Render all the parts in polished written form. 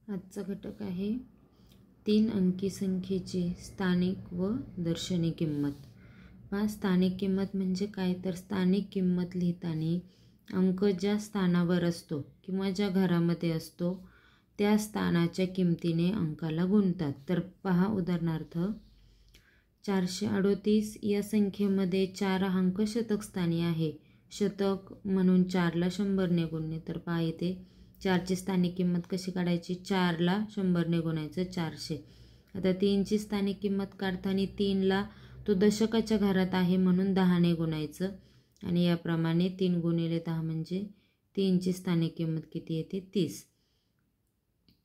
आजचा घटक आहे 3 अंकी संख्येची स्थानिक व दर्शनी किंमत. पहा, स्थानिक किंमत म्हणजे काय, तर स्थानिक किंमत लिहिताना अंक ज्या स्थानावर असतो किंवा ज्या घरामध्ये असतो त्या स्थानाच्या किमतीने अंकाला गुणतात. तर पहा, उदाहरणार्थ 438 या संख्येमध्ये 4 हा अंक शतक स्थानी आहे. शतक म्हणून 4ला 100ने गुणणे. तर पहा, इथे 4ची स्थानिक किंमत कशी काढायची, 4ला 100ने गुणायचं 400. आता 3ची स्थानिक किंमत काढताना 3ला तो दशकाच्या घरात आहे म्हणून 10ने गुणायचं आणि याप्रमाणे 3 गुणिले 10 म्हणजे 3ची स्थानिक किंमत किती येते, 30.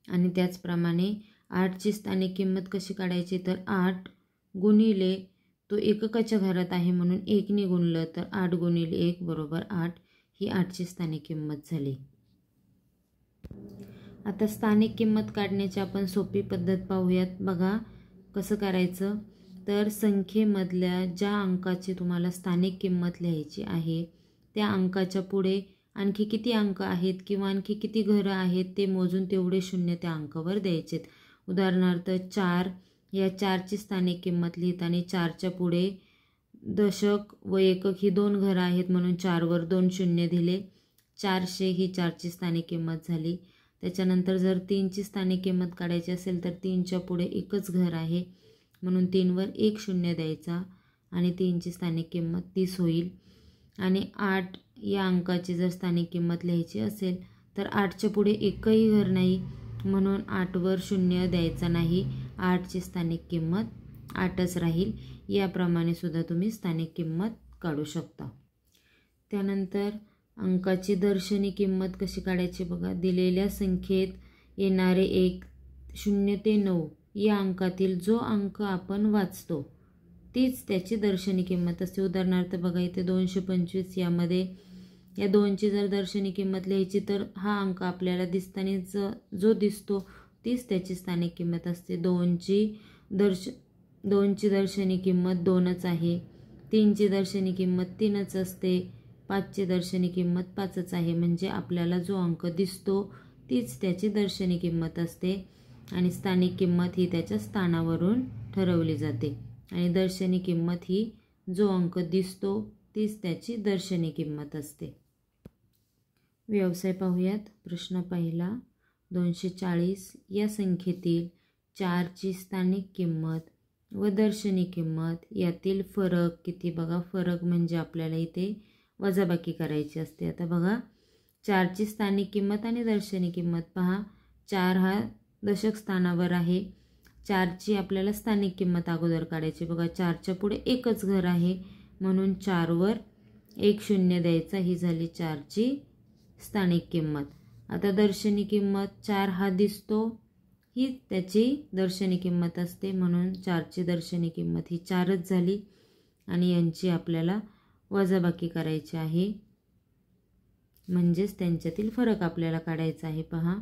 आणि त्याचप्रमाणे 8ची स्थानिक किंमत कशी काढायची, तर 8 गुणिले तो एककाच्या घरात आहे म्हणून 1ने गुणलं तर 8 गुणिले 1 बरोबर 8. ही 8ची स्थानिक किंमत झाली. आता स्थानिक किंमत काढण्याची आपण सोपी पद्धत पाहूयात. बघा कसं करायचं, तर संख्येमधल्या ज्या अंकाची तुम्हाला स्थानिक किंमत लिहायची आहे त्या अंकाच्या पुढे आणखी किती अंक आहेत किंवा आणखी किती घरं आहेत ते मोजून तेवढे शून्य त्या अंकावर द्यायचेत. उदाहरणार्थ 4 या 4ची स्थानिक किंमत लिहिताना 4च्या पुढे दशक व एकक ही 2 घरं आहेत म्हणून 4वर 2 शून्य दिले. 400 ही 4ची स्थानिक किंमत झाली. त्याच्यानंतर जर 3ची स्थानिक किंमत काढायची असेल तर 3च्या पुढे एकच घर आहे म्हणून 3वर 1 शून्य द्यायचा आणि 3ची स्थानिक किंमत 30 होईल. आणि 8 या अंकाची जर स्थानिक किंमत लिहायची असेल तर 8च्या पुढे एकही घर नाही म्हणून 8वर शून्य द्यायचा नाही. 8ची स्थानिक किंमत 8च राहील. याप्रमाणे सुद्धा तुम्ही स्थानिक किंमत काढू शकता. त्यानंतर अंकाची दर्शनी किंमत कशी काढायची बघा. दिलेल्या संख्येत येणारे 1 0 ते 9 या अंकातील जो अंक आपण वाचतो तीच त्याची दर्शनी किंमत असते. उदाहरणार्थ बघा, इथे 225 यामध्ये या 2ची जर दर्शनी किंमत लिहायची तर हा अंक आपल्याला दिसताना जो दिसतो तीच त्याची स्थानिक किंमत असते. 2ची दर्शनी किंमत 2च आहे. 3ची दर्शनी किंमत 3च असते. 5ची दर्शनी किंमत 5च आहे. म्हणजे आपल्याला जो अंक दिसतो तीच त्याची दर्शनी किंमत असते आणि स्थानिक किंमत ही त्याच्या स्थानावरून ठरवली जाते आणि दर्शनी किंमत ही जो अंक दिसतो तीच त्याची दर्शनी किंमत असते. व्यवसाय पाहूयात. प्रश्न पहिला, 240 या संख्येतील 4ची स्थानिक किंमत व दर्शनी किंमत यातील फरक किती. बघा, फरक म्हणजे आपल्याला इथे वजाबाकी करायची असते. आता बघा, 4ची स्थानिक किंमत आणि दर्शनी किंमत पहा. 4 हा दशक स्थानावर आहे. 4ची आपल्याला स्थानिक किंमत अगोदर काढायची. बघा, 4च्या पुढे एकच घर आहे म्हणून 4वर 1 शून्य द्यायचा. ही झाली 4ची स्थानिक किंमत. आता दर्शनी किंमत 4 हा दिसतो ही त्याची दर्शनी किंमत असते म्हणून 4ची दर्शनी किंमत ही 4च झाली आणि यांची आपल्याला वजाबाकी करायची आहे म्हणजेच त्यांच्यातील फरक आपल्याला काढायचा आहे. पहा,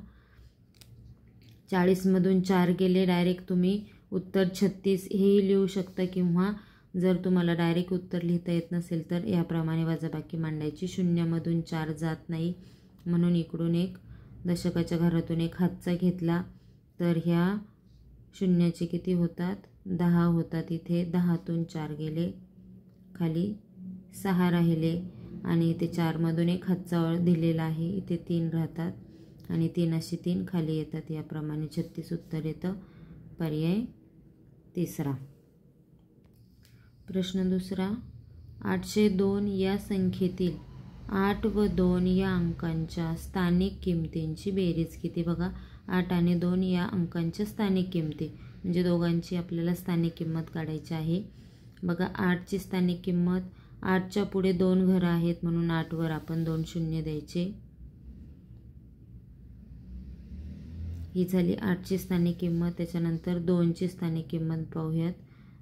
40मधून 4 गेले, डायरेक्ट तुम्ही उत्तर 36 हेही लिहू शकता किंवा जर तुम्हाला डायरेक्ट उत्तर लिहिता येत नसेल तर याप्रमाणे वजाबाकी मांडायची. 0मधून 4 जात नाही म्हणून इकडून एक दशकाच्या घरातून एक हातचा घेतला तर ह्या शून्याचे किती होतात, 10 होतात. इथे 10तून 4 गेले, खाली 6 राहिले आणि इथे 4मधून एक हातचा दिलेला आहे. इथे 3 राहतात आणि 3 अशी 3 खाली येतात. याप्रमाणे 36 उत्तर येतं. पर्याय तिसरा. प्रश्न दुसरा, 802 या संख्येतील 8 व 2 या अंकांच्या स्थानिक किमतींची बेरीज किती. बघा, 8 आणि 2 या अंकांच्या स्थानिक किमती म्हणजे दोघांची आपल्याला स्थानिक किंमत काढायची आहे. बघा, 8ची स्थानिक किंमत, 8च्या पुढे 2 घरं आहेत म्हणून 8वर आपण 2 शून्य द्यायचे. ही झाली 8ची स्थानिक किंमत. त्याच्यानंतर 2ची स्थानिक किंमत पाहूयात.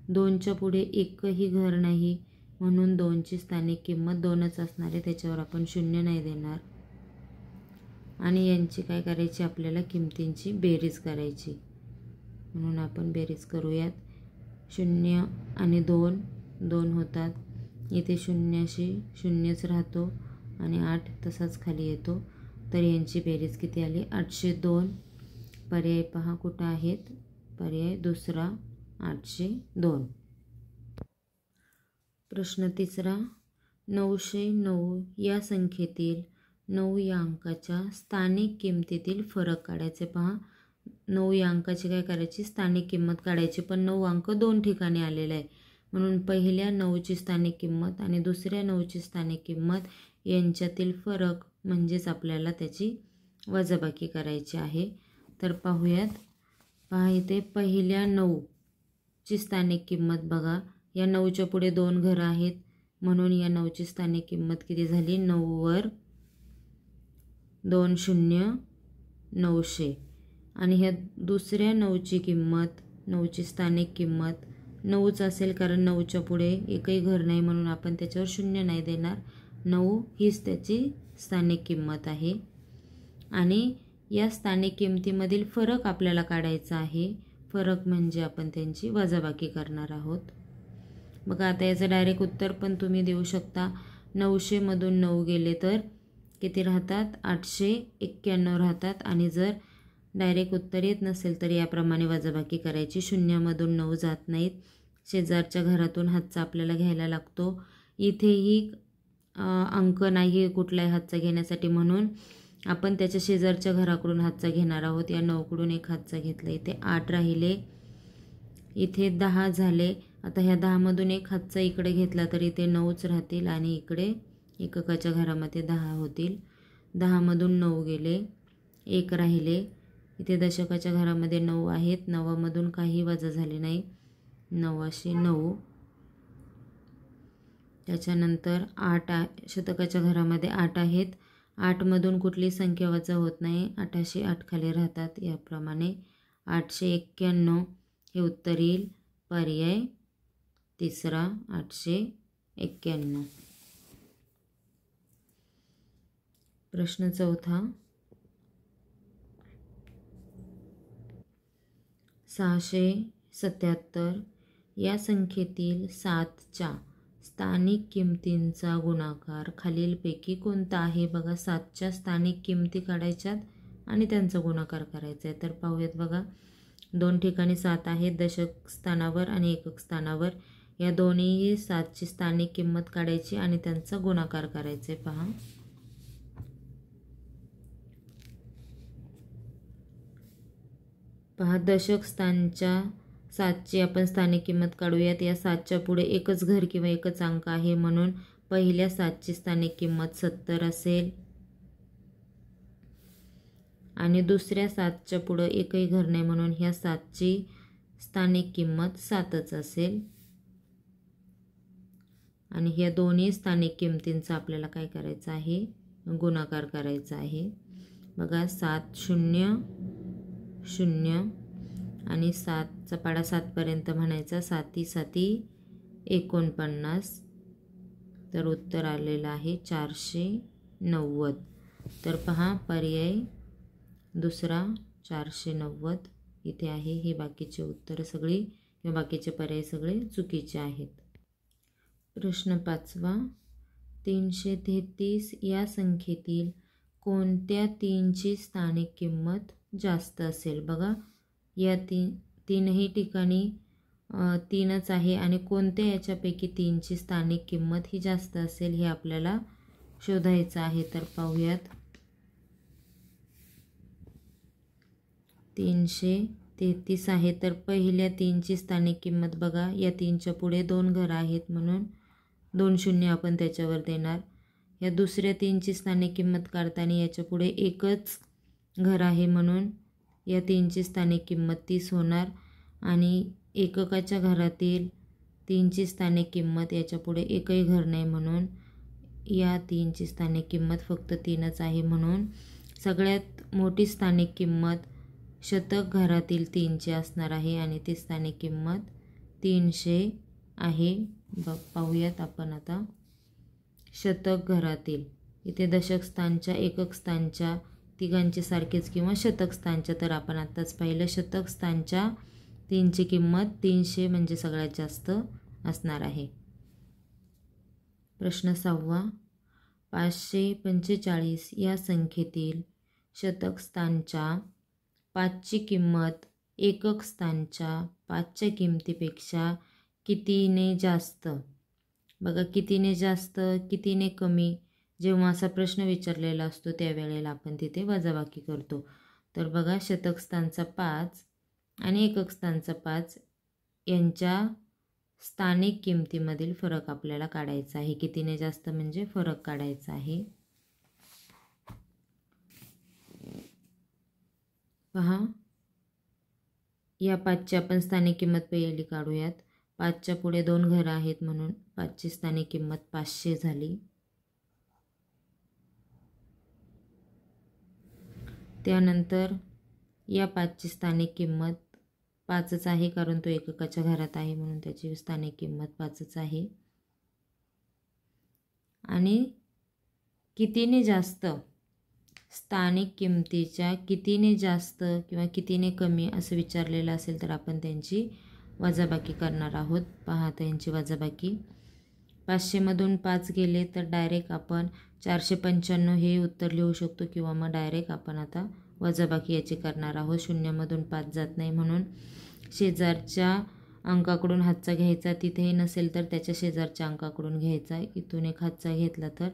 2च्या पुढे एकही घर नाही म्हणून 2ची स्थानिक किंमत 2च असणार आहे. त्याच्यावर आपण शून्य नाही देणार आणि यांची काय करायची, आपल्याला किमतींची बेरीज करायची म्हणून आपण बेरीज करूयात. 0 आणि 2 2 होतात. इथे 0शी 0च राहतो आणि 8 तसाच खाली येतो. तर यांची बेरीज किती आली, 802 पर्याय पहा कुठं आहेत. पर्याय दुसरा 802. प्रश्न तिसरा, 909 या संख्येतील 9 या अंकाच्या स्थानिक किमतीतील फरक काढायचे. पहा 9 या अंकाची काय करायची, स्थानिक किंमत काढायची. पण 9 अंक 2 ठिकाणी आलेला आहे म्हणून पहिल्या 9ची स्थानिक किंमत आणि दुसऱ्या 9ची स्थानिक किंमत यांच्यातील फरक म्हणजेच आपल्याला त्याची वजाबाकी करायची आहे. तर पाहूयात. पहा इथे पहिल्या 9ची स्थानिक किंमत बघा, या 9च्या पुढे 2 घरं आहेत म्हणून या 9ची स्थानिक किंमत किती झाली, 9 वर 2 शून्य 900. आणि ह्या दुसऱ्या 9ची किंमत, 9ची स्थानिक किंमत 9च असेल कारण 9च्या पुढे एकही घर नाही म्हणून आपण त्याच्यावर 0 नाही देणार. 9 हीच त्याची स्थानिक किंमत आहे. आणि या स्थानिक किमतीमधील फरक आपल्याला काढायचा आहे. फरक म्हणजे आपण त्यांची वजाबाकी करणार आहोत. बघा आता याचं डायरेक्ट उत्तर पण तुम्ही देऊ शकता. 900 मधून 9 गेले तर किती राहतात, 891 राहतात. आणि जर डायरेक्ट उत्तर येत नसेल तर याप्रमाणे वजाबाकी करायची. शून्यामधून 9 जात नाहीत, शेजारच्या घरातून हातचा आपल्याला घ्यायला लागतो. इथेही अंक नाही आहे कुठलाही हातचा घेण्यासाठी म्हणून आपण त्याच्या शेजारच्या घराकडून हातचा घेणार आहोत. या 9कडून एक हातचा घेतला, इथे 8 राहिले, इथे 10 झाले. आता ह्या 10मधून एक हातचा इकडे घेतला तर इथे 9च राहतील आणि इकडे एककाच्या घरामध्ये 10 होतील. 10मधून 9 गेले, 1 राहिले. इथे दशकाच्या घरामध्ये 9 आहेत, 9मधून काही वजा झाले नाही, 909. त्याच्यानंतर 8 शतकाच्या घरामध्ये 8 आहेत, 8मधून कुठली संख्या वजा होत नाही, 808 खाली राहतात. याप्रमाणे 891 हे उत्तर येईल. पर्याय तिसरा 891. प्रश्न चौथा, 677 या संख्येतील 7च्या स्थानिक किमतींचा गुणाकार खालीलपैकी कोणता आहे. बघा 7च्या स्थानिक किमती काढायच्यात आणि त्यांचा गुणाकार करायचा आहे. तर पाहूयात. बघा 2 ठिकाणी 7 आहेत, दशक स्थानावर आणि एकक स्थानावर. या दोन्हीही 7ची स्थानिक किंमत काढायची आणि त्यांचा गुणाकार करायचा आहे. पहा दशक स्थानच्या 7ची आपण स्थानिक किंमत काढूयात. या 7च्या पुढे एकच घर किंवा एकच अंक आहे म्हणून पहिल्या 7ची स्थानिक किंमत 70 असेल आणि दुसऱ्या 7च्या पुढे एकही घर नाही म्हणून ह्या 7ची स्थानिक किंमत 7च असेल. आणि ह्या दोन्ही स्थानिक किमतींचा आपल्याला काय करायचं आहे, गुणाकार करायचा आहे. बघा 7 0 0 आणि 7चा पाडा 7पर्यंत म्हणायचा, 7 7 49. तर उत्तर आलेलं आहे 490. तर पहा पर्याय दुसरा 490 इथे आहे. हे बाकीचे उत्तर सगळी किंवा बाकीचे पर्याय सगळे चुकीचे आहेत. प्रश्न 5वा, 333 या संख्येतील कोणत्या 3ची स्थानिक किंमत जास्त असेल. बघा या तीनही ठिकाणी 3च आहे आणि कोणत्या याच्यापैकी 3ची स्थानिक किंमत ही जास्त असेल हे आपल्याला शोधायचं आहे. तर पाहूयात. 333 आहे तर पहिल्या 3ची स्थानिक किंमत बघा, या 3च्या पुढे 2 घरं आहेत म्हणून 2 शून्य आपण त्याच्यावर देणार. या दुसऱ्या 3ची स्थानिक किंमत काढताना याच्या पुढे एकच घर आहे म्हणून या 3ची स्थानिक किंमत 30 होणार. आणि एककाच्या घरातील 3ची स्थानिक किंमत याच्या पुढे एकही घर नाही म्हणून या 3ची स्थानिक किंमत फक्त 3च आहे म्हणून सगळ्यात मोठी स्थानिक किंमत शतक घरातील 3ची असणार आहे आणि ती स्थानिक किंमत 300 आहे. पाहूयात आपण आता. शतक घरातील, इथे दशक स्थानच्या एकक स्थानच्या तिघांचे सारखेच किंवा शतक स्थानच्या. तर आपण आत्ताच पाहिलं शतक स्थानच्या 3ची किंमत 300 म्हणजे सगळ्यात जास्त असणार आहे. प्रश्न 6वा, 545 या संख्येतील शतक स्थानच्या 5ची किंमत एकक स्थानच्या 5च्या किमतीपेक्षा कितीने जास्त? बघा, कितीने जास्त, कितीने कमी, जेव्हा असा प्रश्न विचारलेला असतो त्यावेळेला आपण तिथे वजाबाकी करतो. तर बघा, शतक स्थानचा 5 आणि एकक स्थानचा 5 यांच्या स्थानिक किमतीमधील फरक आपल्याला काढायचा आहे. कितीने जास्त म्हणजे फरक काढायचा आहे. पहा, या 5ची आपण स्थानिक किंमत पहिली काढूयात. 5च्या पुढे 2 घरं आहेत म्हणून 5ची स्थानिक किंमत 500 झाली. त्यानंतर या 5ची स्थानिक किंमत 5च आहे, कारण तो एककाच्या घरात आहे म्हणून त्याची स्थानिक किंमत 5च आहे. आणि कितीने जास्त, स्थानिक किमतीच्या कितीने जास्त किंवा कितीने कमी असं विचारलेलं असेल तर आपण त्यांची वजाबाकी करणार आहोत. पहा, त्यांची वजाबाकी 500मधून 5 गेले तर डायरेक्ट आपण 495 हे उत्तर लिहू शकतो, किंवा मग डायरेक्ट आपण आता वजाबाकी याची करणार आहोत. 0मधून 5 जात नाही म्हणून शेजारच्या अंकाकडून हातचा घ्यायचा, तिथेही नसेल तर त्याच्या शेजारच्या अंकाकडून घ्यायचा. इथून एक हातचा घेतला तर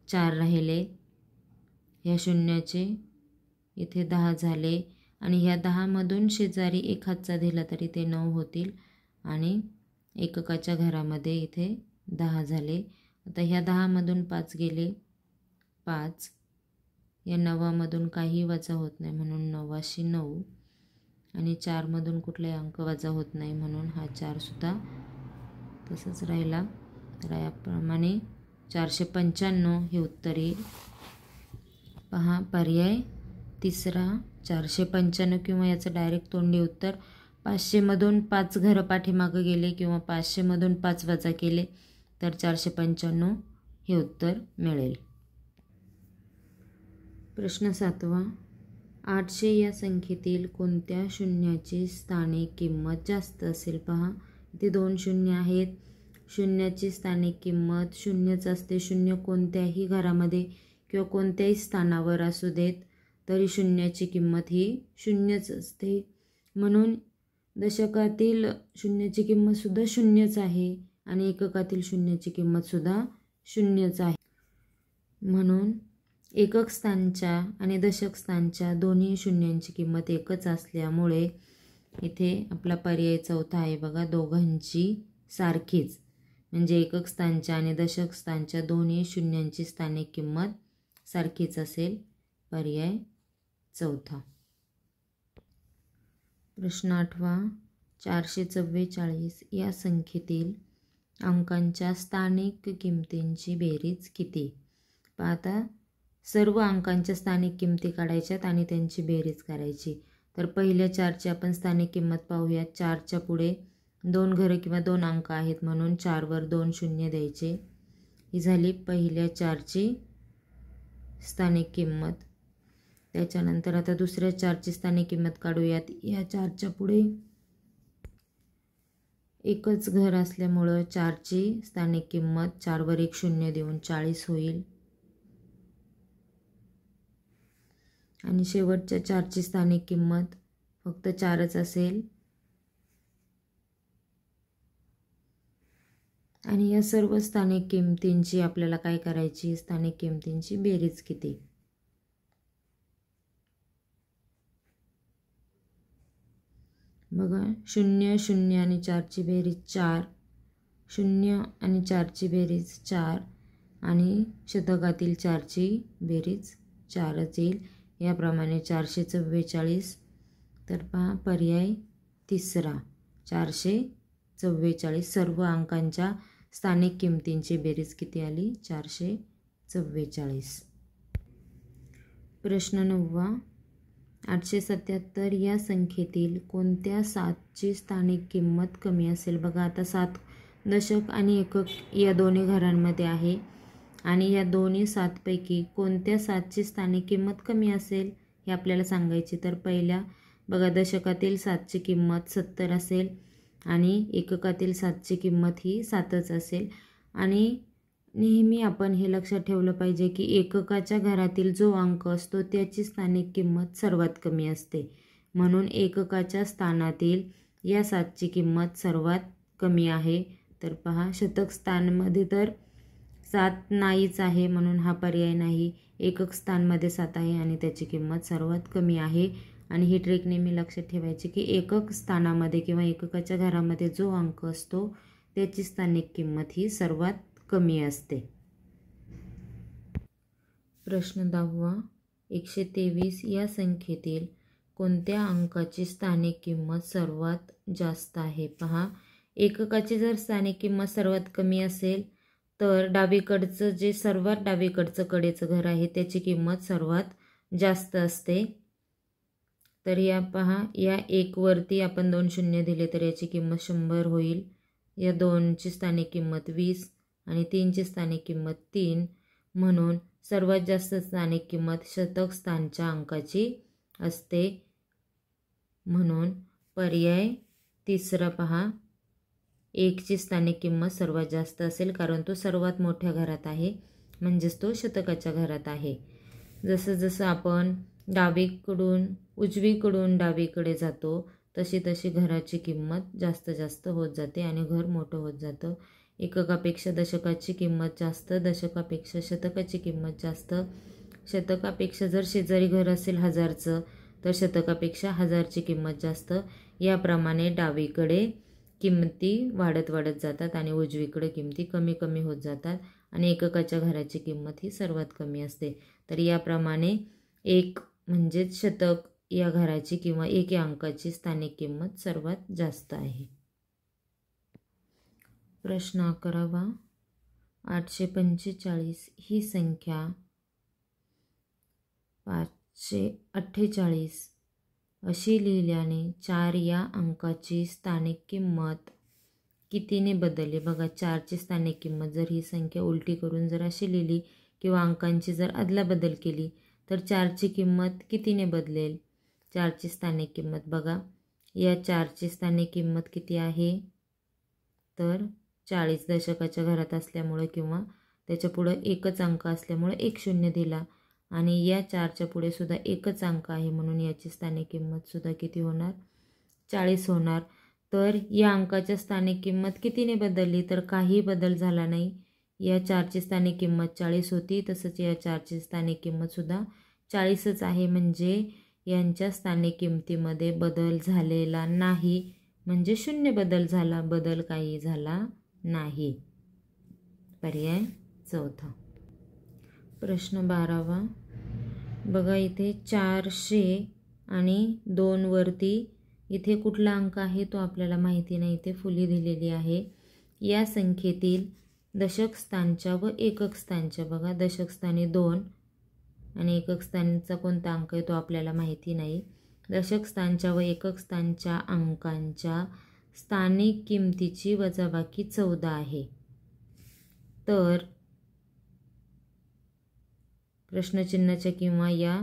4 राहिले. ह्या शून्याचे इथे 10 झाले आणि ह्या 10मधून शेजारी एक हातचा दिला तरी ते 9 होतील आणि एककाच्या घरामध्ये इथे 10 झाले. आता ह्या 10मधून 5 गेले 5, या 9मधून काही वजा होत नाही म्हणून 9शी 9 आणि 4मधून कुठलाही अंक वजा होत नाही म्हणून हा 4सुद्धा तसंच राहिला. तर याप्रमाणे 495 हे उत्तर येईल. पहा, पर्याय तिसरा 495 किंवा याचं डायरेक्ट तोंडी उत्तर 500मधून 5 घरं पाठीमागं गेले किंवा 500मधून 5 वजा केले तर 495 हे उत्तर मिळेल. प्रश्न 7वा, 800 या संख्येतील कोणत्या शून्याची स्थानिक किंमत जास्त असेल? पहा, इथे 2 शून्य आहेत. शून्याची स्थानिक किंमत शून्यच असते. शून्य कोणत्याही घरामध्ये किंवा कोणत्याही स्थानावर असू देत तरी शून्याची किंमत ही शून्यच असते. म्हणून दशकातील शून्याची किंमतसुद्धा शून्यच आहे आणि एककातील शून्याची किंमतसुद्धा शून्यच आहे. म्हणून एकक स्थानच्या आणि दशक स्थानच्या दोन्ही शून्यांची किंमत एकच असल्यामुळे इथे आपला पर्याय चौथा आहे. बघा, दोघांची सारखीच, म्हणजे एकक स्थानच्या आणि दशक स्थानच्या दोन्ही शून्यांची स्थानिक किंमत सारखीच असेल. पर्याय चौथा. प्रश्न 8वा, 444 या संख्येतील अंकांच्या स्थानिक किमतींची बेरीज किती? पाहता, सर्व अंकांच्या स्थानिक किमती काढायच्यात आणि त्यांची बेरीज करायची. तर पहिल्या 4ची आपण स्थानिक किंमत पाहूया. 4च्या पुढे 2 घरं किंवा 2 अंक आहेत म्हणून 4वर 2 शून्य द्यायचे. ही झाली पहिल्या 4ची स्थानिक किंमत. त्याच्यानंतर आता दुसऱ्या 4ची स्थानिक किंमत काढूयात. या 4च्या पुढे एकच घर असल्यामुळं 4ची स्थानिक किंमत 4वर 1 शून्य देऊन 40 होईल. आणि शेवटच्या 4ची स्थानिक किंमत फक्त 4च असेल. आणि या सर्व स्थानिक किमतींची आपल्याला काय करायची? स्थानिक किमतींची बेरीज किती? बघा, 0 0 आणि 4ची बेरीज 4, 0 आणि 4ची बेरीज 4 आणि शतकातील 4ची बेरीज 4च येईल. याप्रमाणे 444. तर पहा, पर्याय तिसरा 444. सर्व अंकांच्या स्थानिक किमतींची बेरीज किती आली? 444. प्रश्न 9वा, 877 या संख्येतील कोणत्या 7ची स्थानिक किंमत कमी असेल? बघा, आता 7 दशक आणि एकक या दोन्ही घरांमध्ये आहे आणि या दोन्ही 7पैकी कोणत्या 7ची स्थानिक किंमत कमी असेल हे आपल्याला सांगायची. तर पहिल्या बघा, दशकातील 7ची किंमत 70 असेल आणि एककातील 7ची किंमत ही 7च असेल. आणि नेहमी आपण हे लक्षात ठेवलं पाहिजे की एककाच्या घरातील जो अंक असतो त्याची स्थानिक किंमत सर्वात कमी असते. म्हणून एककाच्या स्थानातील या 7ची किंमत सर्वात कमी आहे. तर पहा, शतक स्थानमध्ये तर 7 नाहीच आहे, म्हणून हा पर्याय नाही. एकक स्थानमध्ये 7 आहे आणि त्याची किंमत सर्वात कमी आहे. आणि ही ट्रिक नेहमी लक्षात ठेवायची की एकक स्थानामध्ये किंवा एककाच्या घरामध्ये जो अंक असतो त्याची स्थानिक किंमत ही सर्वात कमी असते. प्रश्न 10. 123 या संख्येतील कोणत्या अंकाची स्थानिक किंमत सर्वात जास्त आहे? पहा, एककाची जर स्थानिक किंमत सर्वात कमी असेल तर डावीकडचं जे सर्वात डावीकडचं कडेचं घर आहे त्याची किंमत सर्वात जास्त असते. तर या पहा, या 1 वरती आपण 2 शून्य दिले तर याची किंमत 100 होईल. या 2ची स्थानिक किंमत 20 आणि 3ची स्थानिक किंमत 3. म्हणून सर्वात जास्त स्थानिक किंमत शतक स्थानच्या अंकाची असते. म्हणून पर्याय तिसरा पहा, 1ची स्थानिक किंमत सर्वात जास्त असेल कारण तो सर्वात मोठ्या घरात आहे, म्हणजेच तो शतकाच्या घरात आहे. जसं जसं आपण डावीकडून उजवीकडून डावीकडे जातो तशी तशी घराची किंमत जास्त जास्त होत जाते आणि घर मोठं होत जातं. एककापेक्षा दशकाची किंमत जास्त, दशकापेक्षा शतकाची किंमत जास्त, शतकापेक्षा जर शेजारी घर असेल 1000चं तर शतकापेक्षा 1000ची किंमत जास्त. याप्रमाणे डावीकडे किंमती वाढत वाढत जातात आणि उजवीकडे किंमती कमी कमी होत जातात आणि एककाच्या घराची किंमत ही सर्वात कमी असते. तर याप्रमाणे 1 म्हणजेच शतक या घराची किंवा 1 या अंकाची स्थानिक किंमत सर्वात जास्त आहे. प्रश्न 11. 845 ही संख्या 548 अशी लिहिल्याने 4 या अंकाची स्थानिक किंमत कितीने बदलली? बघा, 4ची स्थानिक किंमत जर ही संख्या उलटी करून जर अशी लिहिली किंवा अंकांची जर अदलाबदल केली तर 4ची किंमत कितीने बदलेल? 4ची स्थानिक किंमत बघा, या 4ची स्थानिक किंमत किती आहे? तर 40. दशकाच्या घरात असल्यामुळे किंवा त्याच्या पुढं एकच अंक असल्यामुळे 1 शून्य दिला आणि या 4च्या पुढे सुद्धा एकच अंक आहे म्हणून याची स्थानिक किंमत सुद्धा किती होणार? 40 होणार. तर या अंकाच्या स्थानिक किंमत कितीने बदलली? तर काही बदल झाला नाही. या 4ची स्थानिक किंमत 40 होती, तसंच या 4ची स्थानिक किंमतसुद्धा 40च आहे. म्हणजे यांच्या स्थानिक किंमतीमध्ये बदल झालेला नाही, म्हणजे शून्य बदल झाला, बदल काही झाला नाही. पर्याय चौथा. प्रश्न 12. बघा, इथे 400 आणि 2 वरती इथे कुठला अंक आहे तो आपल्याला माहिती नाही, इथे फुली दिलेली आहे. या संख्येतील दशक स्थानच्या व एकक स्थानच्या, बघा दशक स्थानी 2 आणि एकक स्थानचा कोणता अंक आहे तो आपल्याला माहिती नाही. दशक स्थानच्या व एकक स्थानच्या अंकांच्या स्थानिक किमतीची वजाबाकी 14 आहे. तर प्रश्नचिन्हाच्या किंवा या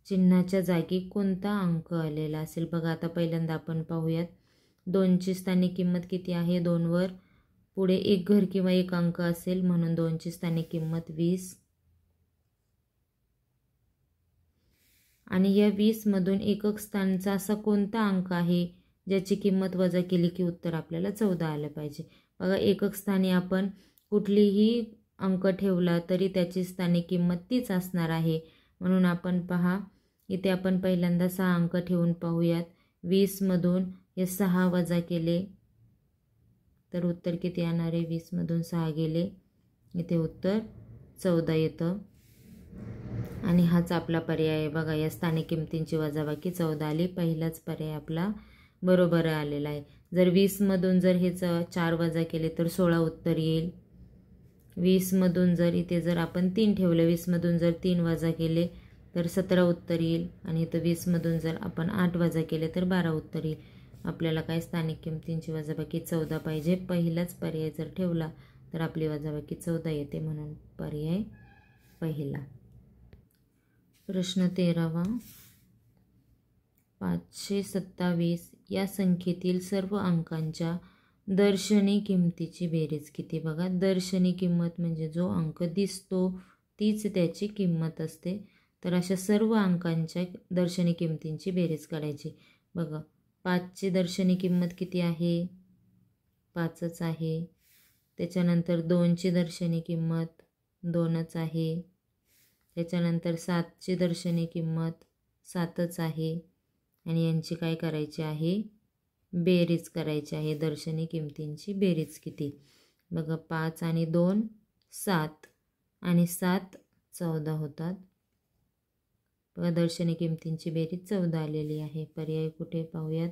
चिन्हाच्या जागी कोणता अंक आलेला असेल? बघा, आता पहिल्यांदा आपण पाहूयात. 2ची स्थानिक किंमत किती आहे? 2 वर पुढे एक घर किंवा एक अंक असेल म्हणून 2ची स्थानिक किंमत 20 आणि या 20 मधून एकक स्थानचा असा कोणता अंक आहे ज्याची किंमत वजा केली की उत्तर आपल्याला 14 आलं पाहिजे? बघा, एकक स्थानी आपण कुठलीही अंक ठेवला तरी त्याची स्थानिक किंमत तीच असणार आहे. म्हणून आपण पहा, इथे आपण पहिल्यांदा 6 अंक ठेवून पाहूयात. 20 मधून हे 6 वजा केले तर उत्तर किती येणार आहे? 20 मधून 6 गेले, इथे उत्तर 14 येतं आणि हाच आपला पर्याय आहे. बघा, या स्थानिक किमतींची वजाबाकी 14 आली. पहिलाच पर्याय आपला बरोबर आलेला आहे. जर 20 मधून जर हे 4 वजा केले तर 16 उत्तर येईल. 20 मधून जर इथे जर आपण 3 ठेवले, 20 मधून जर 3 वजा केले तर 17 उत्तर येईल आणि इथं 20 मधून जर आपण 8 वजा केले तर 12 उत्तर येईल. आपल्याला काय स्थानिक किमतींची वजाबाकी 14 पाहिजे. पहिलाच पर्याय जर ठेवला तर आपली वजाबाकी 14 येते, म्हणून पर्याय पहिला. प्रश्न 13. 527 या संख्येतील सर्व अंकांच्या दर्शनी किमतीची बेरीज किती? बघा, दर्शनी किंमत म्हणजे जो अंक दिसतो तीच त्याची किंमत असते. तर अशा सर्व अंकांच्या दर्शनी किमतींची बेरीज काढायची. बघा 5ची दर्शनी किंमत किती आहे? 5च आहे. त्याच्यानंतर 2ची दर्शनी किंमत 2च आहे. त्याच्यानंतर 7ची दर्शनी किंमत 7च आहे. आणि यांची काय करायची आहे? बेरीज करायची आहे. दर्शनी किमतींची बेरीज किती? बघा 5 आणि 2 7 आणि 7 14 होतात. बघा दर्शनी किमतींची बेरीज 14 आलेली आहे. पर्याय कुठे पाहूयात?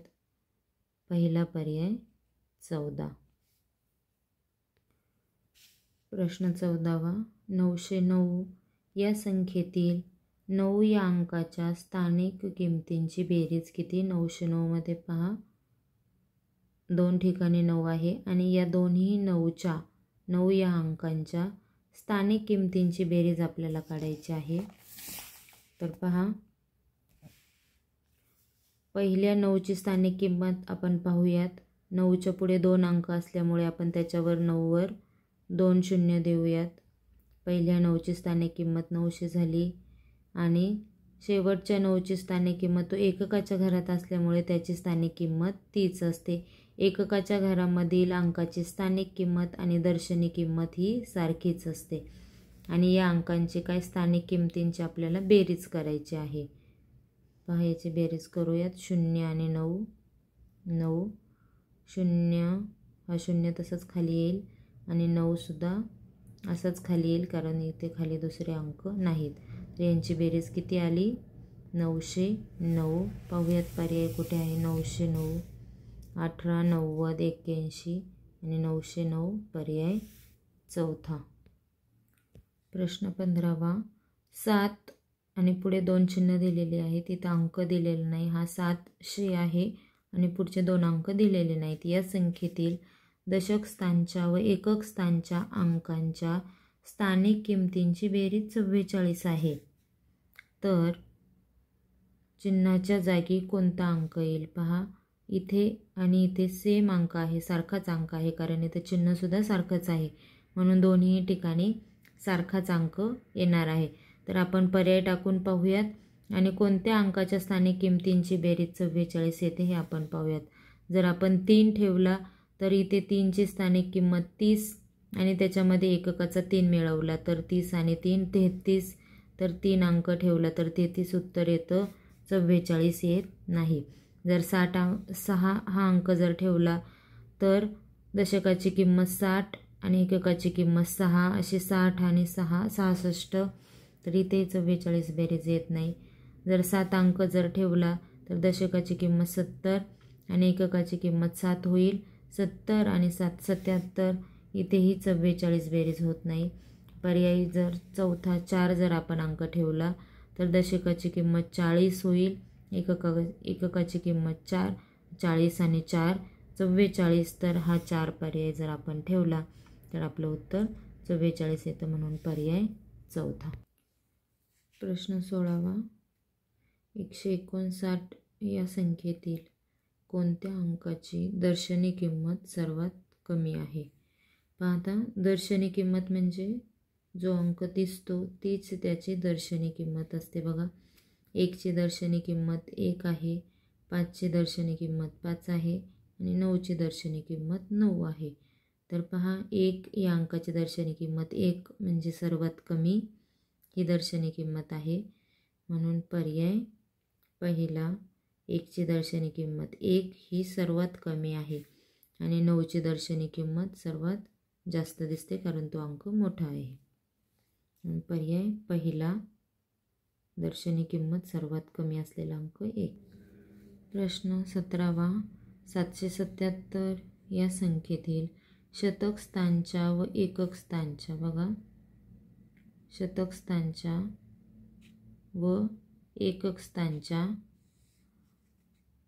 पहिला पर्याय 14. प्रश्न 14वा. 909 या संख्येतील 9 या अंकाच्या स्थानिक किमतींची बेरीज किती? 909 मध्ये पहा 2 ठिकाणी 9 आहे आणि या दोन्ही 9 या अंकांच्या स्थानिक किमतींची बेरीज आपल्याला काढायची आहे. तर पहा पहिल्या 9ची स्थानिक किंमत आपण पाहूयात. 9च्या पुढे 2 अंक असल्यामुळे आपण त्याच्यावर 9वर 2 शून्य देऊयात. पहिल्या 9ची स्थानिक किंमत 900 झाली आणि शेवटच्या 9ची स्थानिक किंमत तो एककाच्या घरात असल्यामुळे त्याची स्थानिक किंमत तीच असते. एककाच्या घरामधील अंकाची स्थानिक किंमत आणि दर्शनी किंमत ही सारखीच असते. आणि या अंकांची काय स्थानिक किमतींची आपल्याला बेरीज करायची आहे. पहा याची बेरीज करूयात. 0 आणि 9 9 0 हा 0 तसंच खाली येईल आणि 9सुद्धा असंच खाली येईल कारण इथे खाली दुसरे अंक नाहीत. तर यांची बेरीज किती आली? 909. पाहूयात पर्याय कुठे आहे? 909 18 90 81 आणि 909 पर्याय 4. प्रश्न 15वा. 7 आणि पुढे 2 चिन्ह दिलेले आहे. तिथं अंक दिलेला नाही. हा 700 आहे आणि पुढचे 2 अंक दिलेले नाहीत. या संख्येतील दशक स्थानच्या व एकक स्थानच्या अंकांच्या स्थानिक किमतींची बेरीज 44 आहे. तर चिन्हाच्या जागी कोणता अंक येईल? पहा इथे आणि इथे सेम अंक आहे, सारखाच अंक आहे कारण इथे चिन्हसुद्धा सारखंच आहे म्हणून दोन्ही ठिकाणी सारखाच अंक येणार आहे. तर आपण पर्याय टाकून पाहूयात आणि कोणत्या अंकाच्या स्थानिक किमतींची बेरीज 44 येते हे आपण पाहूयात. जर आपण 3 ठेवला तर इथे 3ची स्थानिक किंमत 30 आणि त्याच्यामध्ये एककाचा 3 मिळवला तर 30 आणि 3 33. तर 3 अंक ठेवला तर 33 उत्तर येतं, 44 येत नाही. जर 6 हा अंक जर ठेवला तर दशकाची किंमत 60 आणि एककाची किंमत 6 अशी 60 आणि 6 66. तर इथे 44 बेरीज येत नाही. जर 7 अंक जर ठेवला तर दशकाची किंमत 70 आणि एककाची किंमत 7 होईल. 70 आणि 7 77. इथेही 44 बेरीज होत नाही. पर्यायी जर चौथा 4 जर आपण अंक ठेवला तर दशकाची किंमत 40 होईल. एककाची किंमत 4 40 आणि 4 44. तर हा 4 पर्याय जर आपण ठेवला तर आपलं उत्तर 44 येतं म्हणून पर्याय 4. प्रश्न 16वा. 159 या संख्येतील कोणत्या अंकाची दर्शनी किंमत सर्वात कमी आहे? पाहता दर्शनी किंमत म्हणजे जो अंक दिसतो तीच त्याची दर्शनी किंमत असते. बघा 1ची दर्शनी किंमत 1 आहे, 5ची दर्शनी किंमत 5 आहे आणि 9ची दर्शनी किंमत 9 आहे. तर पहा 1 या अंकाची दर्शनी किंमत 1 म्हणजे सर्वात कमी ही दर्शनी किंमत आहे म्हणून पर्याय पहिला 1ची दर्शनी किंमत 1 ही सर्वात कमी आहे आणि 9ची दर्शनी किंमत सर्वात जास्त दिसते कारण तो अंक मोठा आहे. पर्याय पहिला दर्शनी किंमत सर्वात कमी असलेला अंक 1. प्रश्न 17वा. 777 या संख्येतील शतक स्थानच्या व एकक स्थानच्या बघा शतक स्थानच्या व एकक स्थानच्या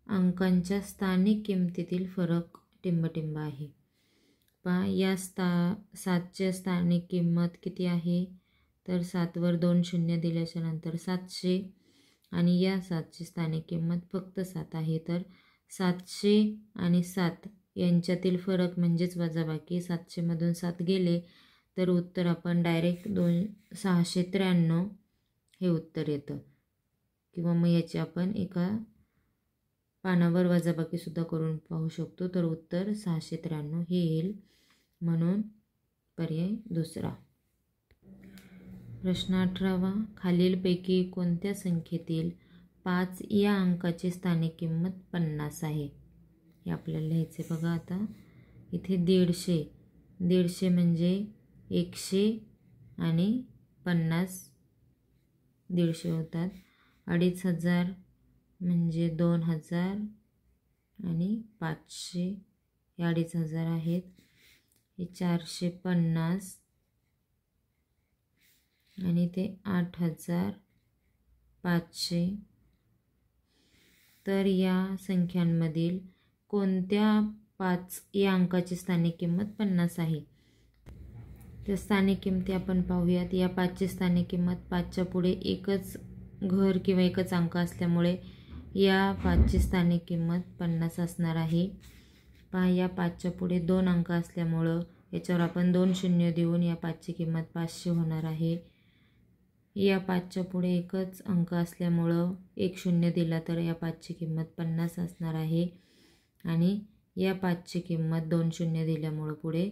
अंकांच्या स्थानिक किमतीतील फरक टिंबटिंब आहे. पहा या 7ची स्थानिक किंमत किती आहे? तर 7वर 2 शून्य दिल्याच्या नंतर 700 आणि या 7ची स्थानिक किंमत फक्त 7 आहे. तर 700 आणि 7 यांच्यातील फरक म्हणजेच वजाबाकी 700 मधून 7 गेले तर उत्तर आपण डायरेक्ट 693 हे उत्तर येतं. किंवा मग याची आपण एका पानावर वजाबाकीसुद्धा करून पाहू शकतो. तर उत्तर 693 हे येईल. म्हणून पर्याय दुसरा. प्रश्न 18वा. खालीलपैकी कोणत्या संख्येतील 5 या अंकाची स्थानिक किंमत 50 आहे? हे आपल्याला लिहायचे. बघा आता इथे 150 म्हणजे 100 आणि 50 150 होतात. 2500 म्हणजे 2000 आणि 500 हे 2500 आहेत. हे 450 आणि ते 8500. तर या संख्यांमधील कोणत्या 5 या अंकाची स्थानिक किंमत 50 आहे? तर स्थानिक किमती आपण पाहूयात. या 5ची स्थानिक किंमत 5च्या पुढे एकच घर किंवा एकच अंक असल्यामुळे या 5ची स्थानिक किंमत 50 असणार आहे. पहा, या 5च्या पुढे 2 अंक असल्यामुळं याच्यावर आपण 2 शून्य देऊन या 5ची किंमत 500 होणार आहे. या 5च्या पुढे एकच अंक असल्यामुळं 1 शून्य दिला तर या 5ची किंमत 50 असणार आहे. आणि या 5ची किंमत 2 शून्य दिल्यामुळं पुढे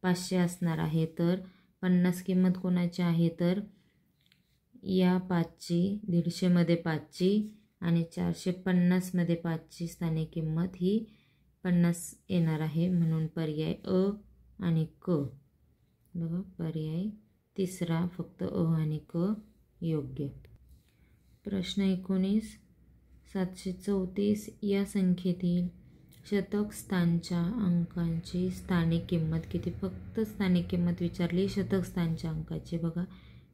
500 असणार आहे. तर 50 किंमत कोणाची आहे? तर या 5ची, 150मध्ये 5ची आणि 450मध्ये 5ची स्थानिक किंमत ही 50 येणार आहे. म्हणून पर्याय अ आणि क. बघा, पर्याय तिसरा फक्त अ आणि क योग्य. प्रश्न 19. 734 या संख्येतील शतक स्थानच्या अंकांची स्थानिक किंमत किती? फक्त स्थानिक किंमत विचारली शतक स्थानच्या अंकाची. बघा,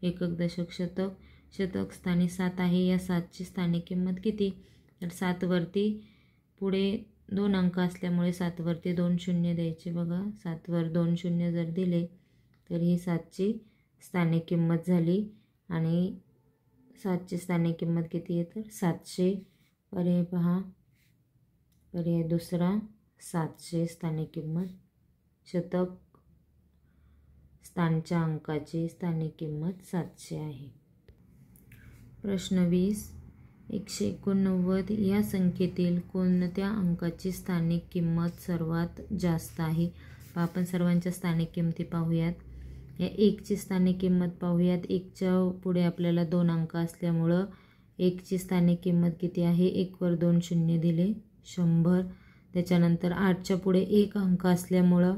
एकक, दशक, शतक. शतक स्थानी 7 आहे. या 7ची स्थानिक किंमत किती? तर 7 वरती पुढे 2 अंक असल्यामुळे 7 वरती 2 शून्य द्यायचे. बघा, 7 वर 2 शून्य जर दिले तर ही 7ची स्थानिक किंमत झाली. आणि 7ची स्थानिक किंमत किती आहे? तर 700. पर्याय पहा, पर्याय दुसरा 700 स्थानिक किंमत. शतक स्थानच्या अंकाची स्थानिक किंमत 700 आहे. प्रश्न 20. 189 या संख्येतील कोणत्या अंकाची स्थानिक किंमत सर्वात जास्त आहे? आपण सर्वांच्या स्थानिक किंमती पाहूयात. या 1ची स्थानिक किंमत पाहूयात. 1च्या पुढे आपल्याला 2 अंक असल्यामुळं 1ची स्थानिक किंमत किती आहे? 1 वर 2 शून्य दिले 100. त्याच्यानंतर 8च्या पुढे 1 अंक असल्यामुळं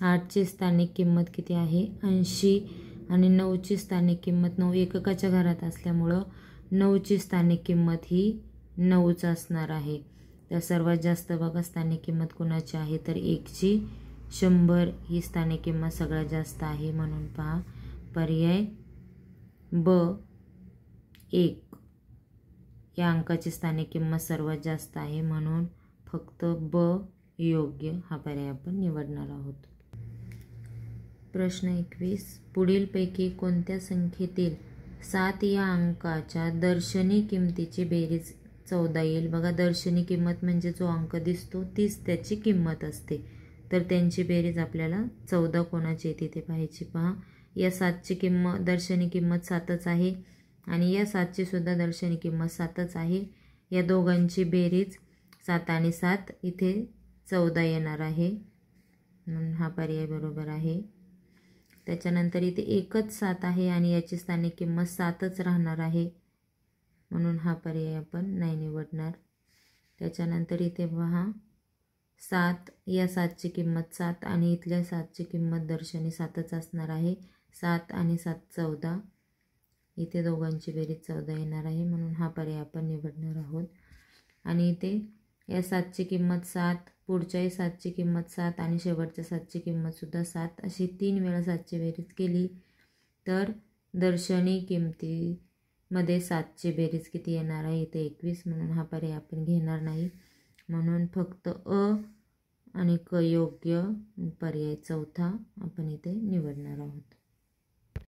8ची स्थानिक किंमत किती आहे? 80. आणि 9ची स्थानिक किंमत 9 एककाच्या घरात असल्यामुळं 9ची स्थानिक किंमत ही 9च असणार आहे. तर सर्वात जास्त बघा स्थानिक किंमत कोणाची आहे? तर 1ची. 100 ही स्थानिक किंमत सगळ्यात जास्त आहे. म्हणून पहा, पर्याय ब 1 या अंकाची स्थानिक किंमत सर्वात जास्त आहे. म्हणून फक्त ब योग्य हा पर्याय आपण निवडणार आहोत. प्रश्न 21. पुढीलपैकी कोणत्या संख्येतील 7 या अंकाच्या दर्शनी किमतीची बेरीज 14 येईल? बघा, दर्शनी किंमत म्हणजे जो अंक दिसतो तीच त्याची किंमत असते. तर त्यांची बेरीज आपल्याला 14 कोणाची येते ते पाहायची. पहा, या 7ची किंमत, दर्शनी किंमत 7च आहे आणि या 7ची सुद्धा दर्शनी किंमत 7च आहे. या दोघांची बेरीज 7 आणि 7 इथे 14 येणार आहे. म्हणून हा पर्याय बरोबर आहे. त्याच्यानंतर इथे एकच 7 आहे आणि याची स्थानिक किंमत 7च राहणार आहे. म्हणून हा पर्याय आपण नाही निवडणार. त्याच्यानंतर इथे पहा, 7 या 7ची किंमत 7 आणि इथल्या 7ची किंमत दर्शनी 7च असणार आहे. 7 आणि 7 14. इथे दोघांची बेरीज 14 येणार आहे. म्हणून हा पर्याय आपण निवडणार आहोत. आणि इथे या 7ची किंमत 7, पुढच्याही 7ची किंमत 7 आणि शेवटच्या 7ची किंमतसुद्धा 7 अशी 3 वेळा 7ची बेरीज केली तर दर्शनी किमतीमध्ये 7ची बेरीज किती येणार आहे? इथे 21. म्हणून हा पर्याय आपण घेणार नाही. म्हणून फक्त अ आणि क योग्य पर्याय चौथा आपण इथे निवडणार आहोत.